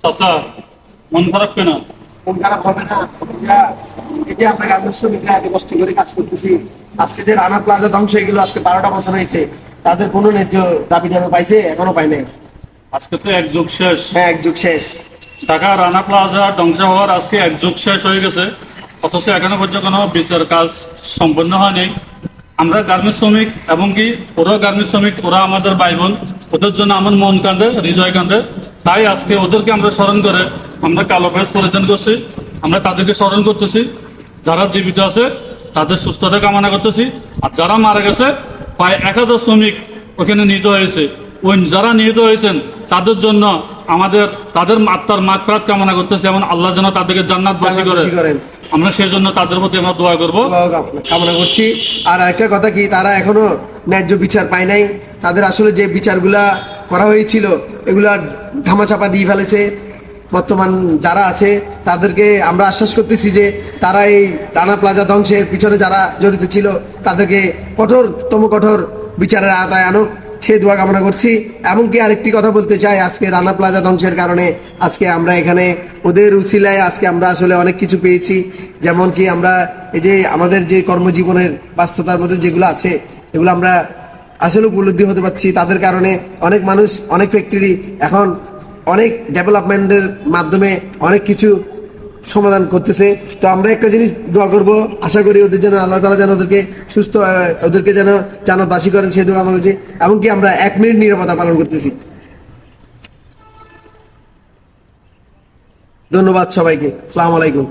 চাচা, মন খারাপ কেন? মন খারাপ হবে না। এই যে আমরা গার্মেন্টস শ্রমিকরা এত কষ্ট করে কাজ করতেছি, আজকে যে রানা প্লাজা ধ্বংস হয়ে গেল, আজকে 12টা বছর হয়েছে, তাদের কোনো ন্যায্য দাবি দাবি পাইছে? এখনো পাই নাই। আজকে তো এক যুগ শেষ। হ্যাঁ, এক যুগ শেষ। ঢাকা রানা প্লাজা ধ্বংস হওয়ার আজকে এক যুগ শেষ হয়ে গেছে, অথচ এখনো পর্যন্ত কোনো বিচার কাজ সম্পন্ন হয়নি। আমরা গার্মেন্টস শ্রমিক এবং কি ওরা গার্মেন্টস শ্রমিক, ওরা আমাদের ভাই বোন, ওদের জন্য আমার মন কাঁদে, হৃদয় কাঁদে। তাই আজকে ওদেরকে আমরা স্মরণ করে আমরা কালো ড্রেস পরিধান করছি, আমরা তাদেরকে স্মরণ করতেছি। যারা জীবিত আছে তাদের সুস্থতা কামনা করতেছি, আর যারা মারা গেছে প্রায় 1000 শ্রমিক ওখানে নিহত হয়েছে। ওই যারা নিহত হয়েছেন তাদের জন্য আমাদের তাদের আত্মার মাগফিরাত কামনা করতেছি, এবং আল্লাহ যেন তাদেরকে জান্নাতবাসী করেন। আমরা সেই জন্য তাদের প্রতি আমরা দোয়া করবো, কামনা করছি। আর একটা কথা কি, তারা এখনো ন্যায্য বিচার পায় নাই। তাদের আসলে যে বিচারগুলা করা হয়েছিল এগুলা ধামাচাপা দিয়ে ফেলেছে বর্তমান যারা আছে। তাদেরকে আমরা আশ্বাস করতেছি যে তারা এই রানা প্লাজা ধ্বংসের পিছনে যারা জড়িত ছিল তাদেরকে কঠোর বিচারের আওতায় আনুক, সেই দোয়া কামনা করছি। এমনকি আরেকটি কথা বলতে চাই, আজকে রানা প্লাজা ধ্বংসের কারণে আজকে আমরা এখানে ওদের উছিলায় আজকে আমরা আসলে অনেক কিছু পেয়েছি। যেমন কি আমরা এই যে আমাদের যে কর্মজীবনের ব্যস্ততার মধ্যে যেগুলো আছে এগুলো আমরা আসলে উপলব্ধি হতে পারছি। তাদের কারণে অনেক মানুষ, অনেক ফ্যাক্টরি এখন অনেক ডেভেলপমেন্টের মাধ্যমে অনেক কিছু সমাধান করতেছে। তো আমরা একটা জিনিস দোয়া করব, আশা করি ওদের যেন আল্লাহ তাআলা যেন ওদেরকে সুস্থ, ওদেরকে যেন জান্নাতবাসী করেন, সেই দোয়া আমরা করছি। এমনকি আমরা 1 মিনিট নীরবতা পালন করতেছি। ধন্যবাদ সবাইকে। আসসালামু আলাইকুম।